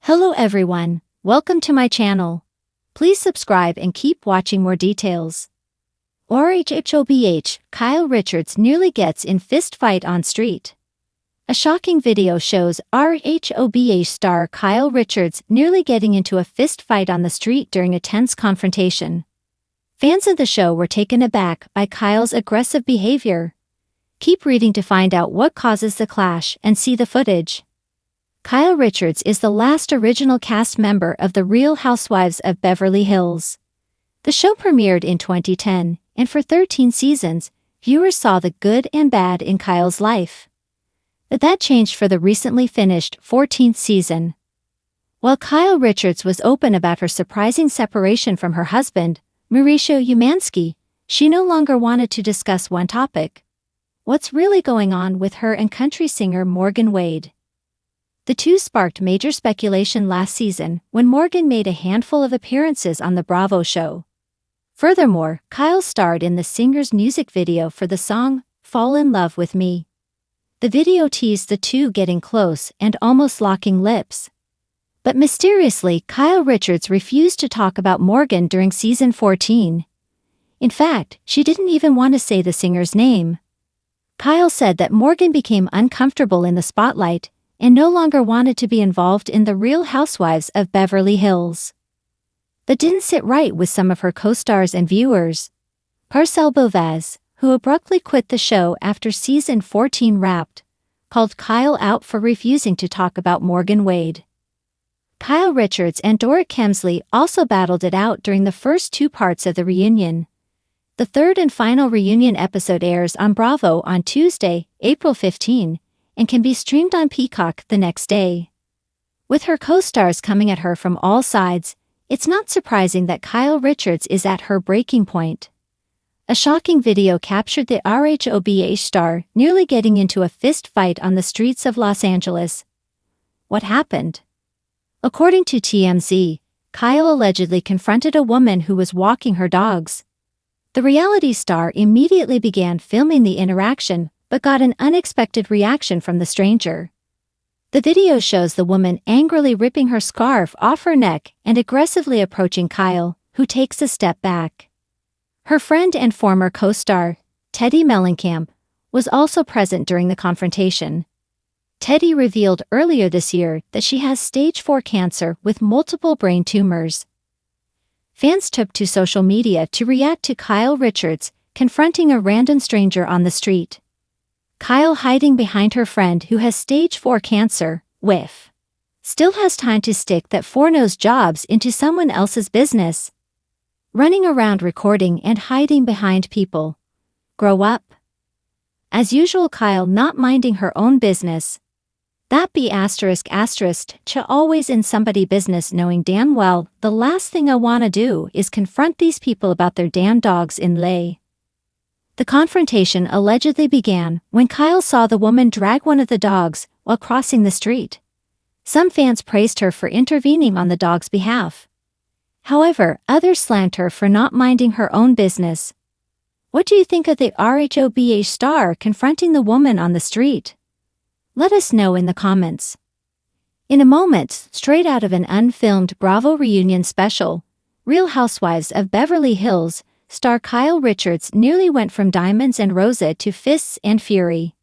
Hello everyone, welcome to my channel. Please subscribe and keep watching more details. RHHOBH, Kyle Richards nearly gets in fist fight on street. A shocking video shows RHOBH star Kyle Richards nearly getting into a fist fight on the street during a tense confrontation. Fans of the show were taken aback by Kyle's aggressive behavior. Keep reading to find out what causes the clash and see the footage. Kyle Richards is the last original cast member of The Real Housewives of Beverly Hills. The show premiered in 2010, and for 13 seasons, viewers saw the good and bad in Kyle's life. But that changed for the recently finished 14th season. While Kyle Richards was open about her surprising separation from her husband, Mauricio Umansky, she no longer wanted to discuss one topic: what's really going on with her and country singer Morgan Wade. The two sparked major speculation last season when Morgan made a handful of appearances on the Bravo show. Furthermore, Kyle starred in the singer's music video for the song Fall in Love with Me. The video teased the two getting close and almost locking lips. But mysteriously, Kyle Richards refused to talk about Morgan during season 14. In fact, she didn't even want to say the singer's name. Kyle said that Morgan became uncomfortable in the spotlight and no longer wanted to be involved in The Real Housewives of Beverly Hills. But didn't sit right with some of her co-stars and viewers. Parcel Bovaz, who abruptly quit the show after season 14 wrapped, called Kyle out for refusing to talk about Morgan Wade. Kyle Richards and Dora Kemsley also battled it out during the first two parts of the reunion. The third and final reunion episode airs on Bravo on Tuesday, April 15, and can be streamed on Peacock the next day. With her co-stars coming at her from all sides, it's not surprising that Kyle Richards is at her breaking point. A shocking video captured the RHOBH star nearly getting into a fist fight on the streets of Los Angeles. What happened? According to TMZ, Kyle allegedly confronted a woman who was walking her dogs. The reality star immediately began filming the interaction, but got an unexpected reaction from the stranger. The video shows the woman angrily ripping her scarf off her neck and aggressively approaching Kyle, who takes a step back. Her friend and former co-star, Teddi Mellencamp, was also present during the confrontation. Teddi revealed earlier this year that she has stage 4 cancer with multiple brain tumors. Fans took to social media to react to Kyle Richards confronting a random stranger on the street. Kyle hiding behind her friend who has stage 4 cancer, whiff. Still has time to stick that four-nose jobs into someone else's business. Running around recording and hiding behind people. Grow up. As usual, Kyle not minding her own business. That be ***, always in somebody's business knowing damn well the last thing I wanna do is confront these people about their damn dogs in lay. The confrontation allegedly began when Kyle saw the woman drag one of the dogs while crossing the street. Some fans praised her for intervening on the dog's behalf. However, others slammed her for not minding her own business. What do you think of the RHOBH star confronting the woman on the street? Let us know in the comments. In a moment, straight out of an unfilmed Bravo reunion special, Real Housewives of Beverly Hills, star Kyle Richards nearly went from diamonds and Rosa to fists and fury.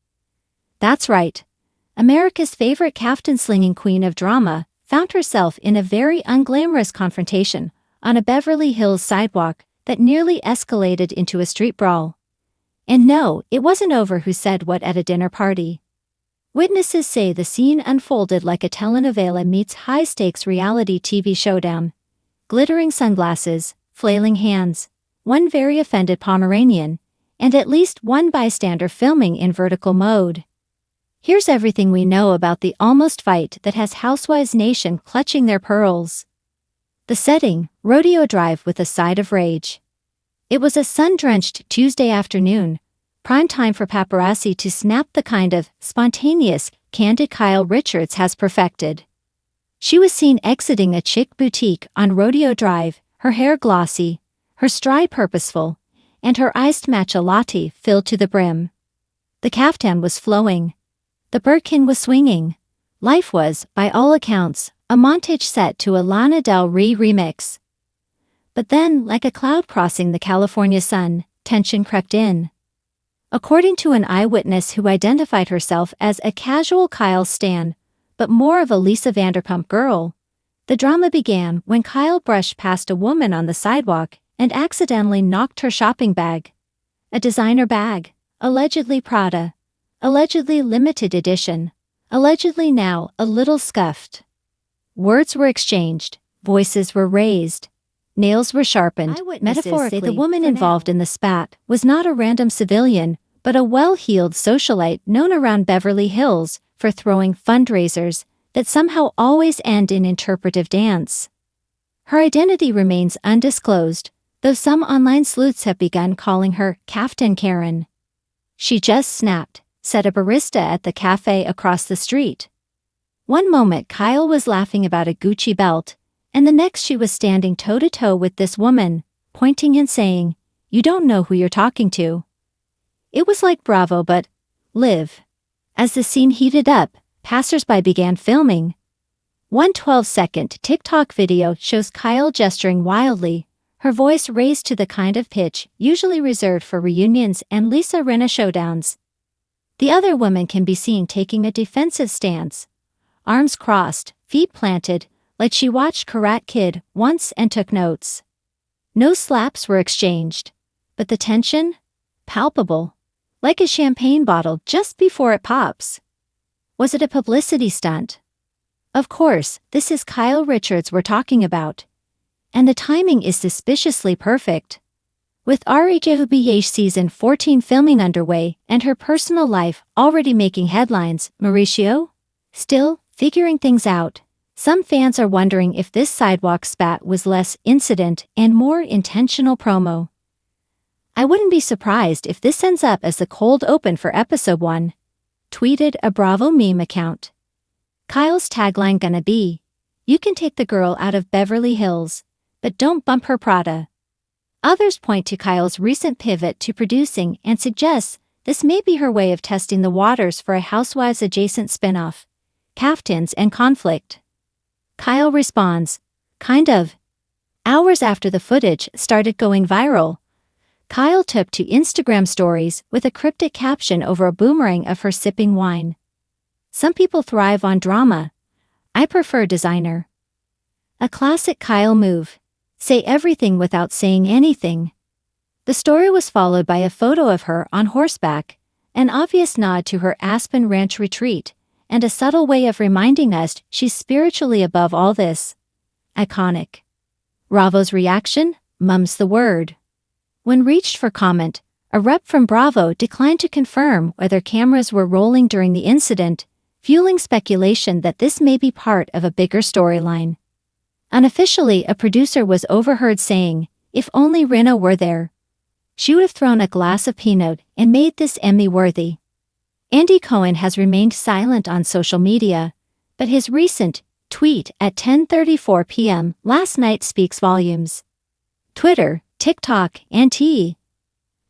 That's right. America's favorite kaftan-slinging queen of drama found herself in a very unglamorous confrontation on a Beverly Hills sidewalk that nearly escalated into a street brawl. And no, it wasn't over who said what at a dinner party. Witnesses say the scene unfolded like a telenovela meets high-stakes reality TV showdown. Glittering sunglasses, flailing hands, one very offended Pomeranian, and at least one bystander filming in vertical mode. Here's everything we know about the almost fight that has Housewives Nation clutching their pearls. The setting, Rodeo Drive with a side of rage. It was a sun-drenched Tuesday afternoon, prime time for paparazzi to snap the kind of spontaneous, candid Kyle Richards has perfected. She was seen exiting a chic boutique on Rodeo Drive, her hair glossy, her stride purposeful, and her iced matcha latte filled to the brim. The kaftan was flowing. The birkin was swinging. Life was, by all accounts, a montage set to a Lana Del Rey remix. But then, like a cloud crossing the California sun, tension crept in. According to an eyewitness who identified herself as a casual Kyle stan, but more of a Lisa Vanderpump girl, the drama began when Kyle brushed past a woman on the sidewalk and accidentally knocked her shopping bag. A designer bag, allegedly Prada, allegedly limited edition, allegedly now a little scuffed. Words were exchanged, voices were raised, nails were sharpened. Metaphorically, say the woman involved in the spat was not a random civilian, but a well-heeled socialite known around Beverly Hills for throwing fundraisers that somehow always end in interpretive dance. Her identity remains undisclosed, though some online sleuths have begun calling her Kaftan Karen. She just snapped, said a barista at the cafe across the street. One moment Kyle was laughing about a Gucci belt, and the next she was standing toe-to-toe with this woman, pointing and saying, "You don't know who you're talking to." It was like Bravo but live. As the scene heated up, passers-by began filming. One 12-second TikTok video shows Kyle gesturing wildly, her voice raised to the kind of pitch usually reserved for reunions and Lisa Rinna showdowns. The other woman can be seen taking a defensive stance, arms crossed, feet planted, like she watched Karate Kid once and took notes. No slaps were exchanged, but the tension? Palpable. Like a champagne bottle just before it pops. Was it a publicity stunt? Of course, this is Kyle Richards we're talking about. And the timing is suspiciously perfect. With Housewives season 14 filming underway and her personal life already making headlines, Mauricio? Still, figuring things out. Some fans are wondering if this sidewalk spat was less incident and more intentional promo. I wouldn't be surprised if this ends up as the cold open for episode 1. Tweeted a Bravo meme account. Kyle's tagline gonna be, "You can take the girl out of Beverly Hills, but don't bump her Prada." Others point to Kyle's recent pivot to producing and suggest this may be her way of testing the waters for a Housewives-adjacent spinoff, Kaftans and Conflict. Kyle responds, "Kind of." Hours after the footage started going viral, Kyle took to Instagram stories with a cryptic caption over a boomerang of her sipping wine. "Some people thrive on drama. I prefer designer." A classic Kyle move. Say everything without saying anything. The story was followed by a photo of her on horseback, an obvious nod to her Aspen Ranch retreat, and a subtle way of reminding us she's spiritually above all this. Iconic. Bravo's reaction? Mum's the word. When reached for comment, a rep from Bravo declined to confirm whether cameras were rolling during the incident, fueling speculation that this may be part of a bigger storyline. Unofficially, a producer was overheard saying, "If only Rinna were there. She would have thrown a glass of Pinot and made this Emmy-worthy." Andy Cohen has remained silent on social media, but his recent tweet at 10:34 p.m. last night speaks volumes. Twitter, TikTok, and T.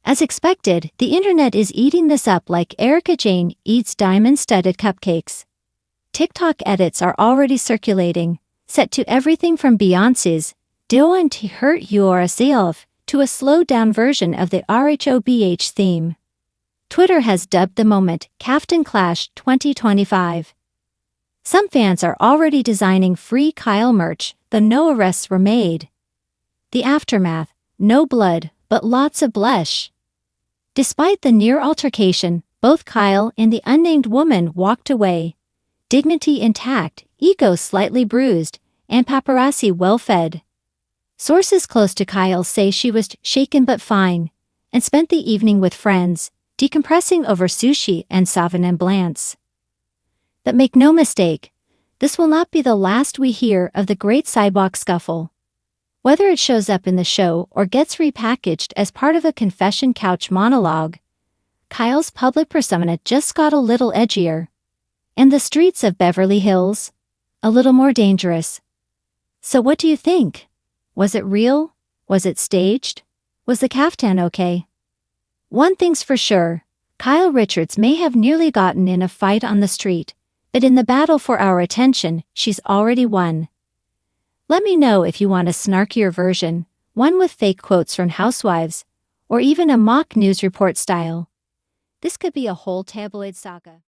As expected, the internet is eating this up like Erica Jane eats diamond-studded cupcakes. TikTok edits are already circulating, set to everything from Beyoncé's "Don't Hurt Yourself" to a slowed-down version of the RHOBH theme. Twitter has dubbed the moment Kaftan Clash 2025. Some fans are already designing free Kyle merch, though no arrests were made. The aftermath: no blood, but lots of blush. Despite the near altercation, both Kyle and the unnamed woman walked away, dignity intact, ego slightly bruised, and paparazzi well-fed. Sources close to Kyle say she was shaken but fine, and spent the evening with friends, decompressing over sushi and Sauvignon Blancs. But make no mistake, this will not be the last we hear of the great sidewalk scuffle. Whether it shows up in the show or gets repackaged as part of a confession couch monologue, Kyle's public persona just got a little edgier. And the streets of Beverly Hills? A little more dangerous. So what do you think? Was it real? Was it staged? Was the kaftan okay? One thing's for sure, Kyle Richards may have nearly gotten in a fight on the street, But in the battle for our attention, she's already won. Let me know if you want a snarkier version, one with fake quotes from Housewives, or even a mock news report style. This could be a whole tabloid saga.